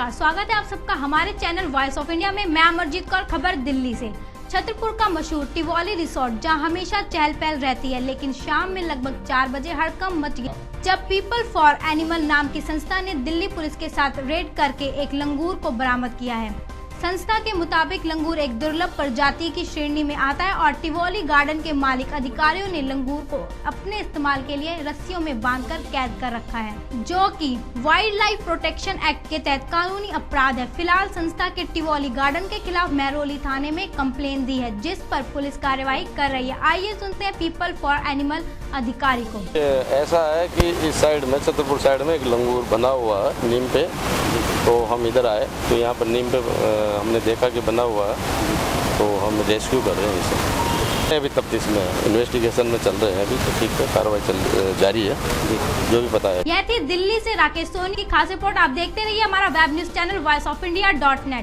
नमस्कार, स्वागत है आप सबका हमारे चैनल वॉइस ऑफ इंडिया में। मैं अमरजीत कौर। खबर दिल्ली से। छतरपुर का मशहूर टिवोली रिसोर्ट जहां हमेशा चहल पहल रहती है, लेकिन शाम में लगभग 4 बजे हड़कंप मच गया जब पीपल फॉर एनिमल नाम की संस्था ने दिल्ली पुलिस के साथ रेड करके एक लंगूर को बरामद किया है। संस्था के मुताबिक लंगूर एक दुर्लभ प्रजाति की श्रेणी में आता है और टिवोली गार्डन के मालिक अधिकारियों ने लंगूर को अपने इस्तेमाल के लिए रस्सियों में बांधकर कैद कर रखा है, जो कि वाइल्ड लाइफ प्रोटेक्शन एक्ट के तहत कानूनी अपराध है। फिलहाल संस्था के टिवोली गार्डन के खिलाफ महरौली थाने में कंप्लेन दी है, जिस पर पुलिस कार्रवाई कर रही है। आइए सुनते हैं पीपल फॉर एनिमल अधिकारी को। ऐसा है कि इस साइड में छतरपुर साइड में एक लंगूर बना हुआ है नीम पे, तो हम इधर आए तो यहाँ पर नीम पे हमने देखा कि बना हुआ है, तो हम रेस्क्यू कर रहे हैं इसे। अभी तफ्तीश में इन्वेस्टिगेशन में चल रहे हैं, अभी तो ठीक है, कार्रवाई जारी है, जो भी पता है। यह थी दिल्ली से राकेश सोनी की खास रिपोर्ट। आप देखते रहिए हमारा वेब न्यूज चैनल voiceofindia.net।